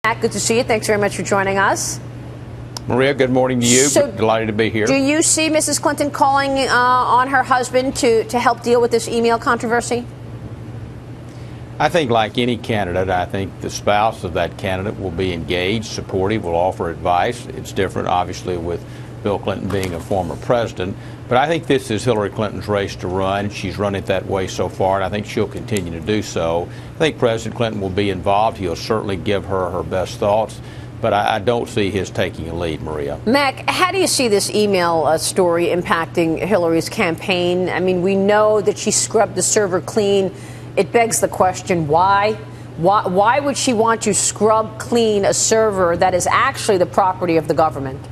Matt, good to see you. Thanks very much for joining us. Maria, good morning to you. So, delighted to be here. Do you see Mrs. Clinton calling on her husband to help deal with this email controversy? I think like any candidate, I think the spouse of that candidate will be engaged, supportive, will offer advice. It's different, obviously, with Bill Clinton being a former president. But I think this is Hillary Clinton's race to run. She's run it that way so far, and I think she'll continue to do so. I think President Clinton will be involved. He'll certainly give her her best thoughts. But I don't see his taking a lead, Maria. Mac, how do you see this email story impacting Hillary's campaign? I mean, we know that she scrubbed the server clean. It begs the question, why? Why would she want to scrub clean a server that is actually the property of the government?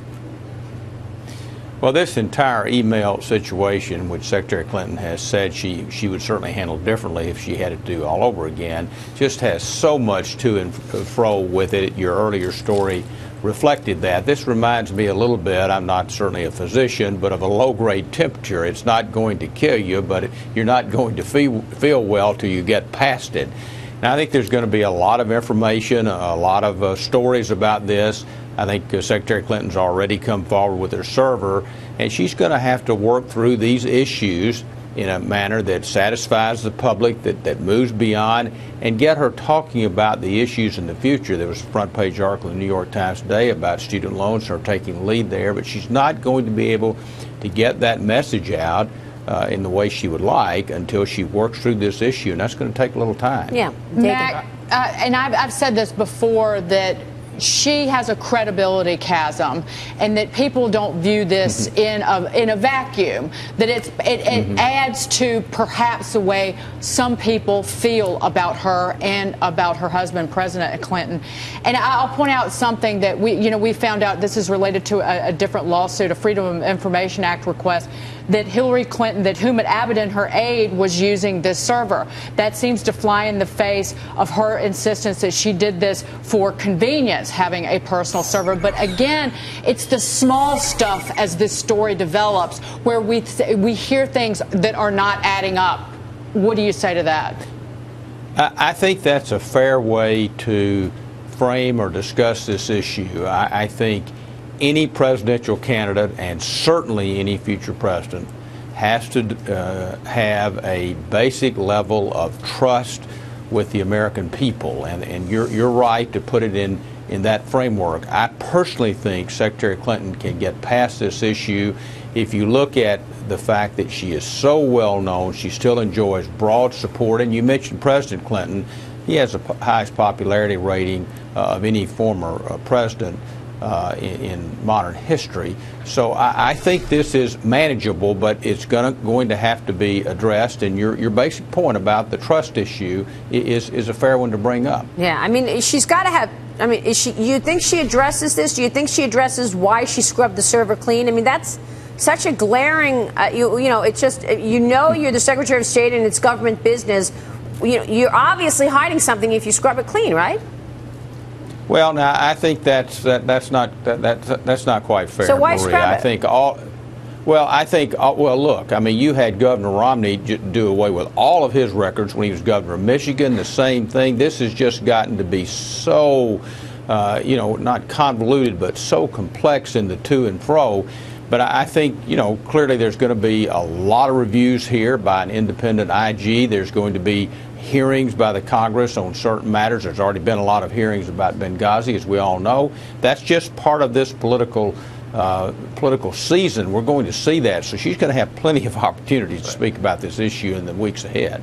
Well, this entire email situation, which Secretary Clinton has said she would certainly handle differently if she had to do all over again, just has so much to and fro with it. Your earlier story reflected that. This reminds me a little bit, I'm not certainly a physician, but of a low-grade temperature. It's not going to kill you, but you're not going to feel well till you get past it. Now, I think there's going to be a lot of information, a lot of stories about this. I think Secretary Clinton's already come forward with her server, and she's going to have to work through these issues in a manner that satisfies the public, that moves beyond, and get her talking about the issues in the future. There was a front page article in the New York Times today about student loans, her taking the lead there, but she's not going to be able to get that message out in the way she would like until she works through this issue, and that's going to take a little time. Yeah. Mac, and I've said this before, that she has a credibility chasm, and that people don't view this in a vacuum. That it adds to perhaps the way some people feel about her and about her husband, President Clinton. And I'll point out something that we found out. This is related to a different lawsuit, a Freedom of Information Act request, that Hillary Clinton, that Houmet Abbott and her aide was using this server. That seems to fly in the face of her insistence that she did this for convenience, having a personal server. But again, it's the small stuff as this story develops where we hear things that are not adding up. What do you say to that? I think that's a fair way to frame or discuss this issue. I think any presidential candidate, and certainly any future president, has to have a basic level of trust with the American people, and you're right to put it in that framework. I personally think Secretary Clinton can get past this issue. If you look at the fact that she is so well known, she still enjoys broad support, and you mentioned President Clinton. He has the highest popularity rating of any former president in modern history. So I think this is manageable, but it's going to have to be addressed. And your basic point about the trust issue is a fair one to bring up. Yeah, I mean, she's got to have. I mean, you think she addresses this? Do you think she addresses why she scrubbed the server clean? I mean, that's such a glaring. It's just you're the Secretary of State and it's government business. You're obviously hiding something if you scrub it clean, right? Well, now I think that's not quite fair. So why Maria. scrub it? Well, look, I mean, you had Governor Romney do away with all of his records when he was governor of Michigan. The same thing. This has just gotten to be so, not convoluted, but so complex in the to and fro. But I think, clearly there's going to be a lot of reviews here by an independent IG. There's going to be hearings by the Congress on certain matters. There's already been a lot of hearings about Benghazi, as we all know. That's just part of this political season. We're going to see that. So she's going to have plenty of opportunities to speak about this issue in the weeks ahead.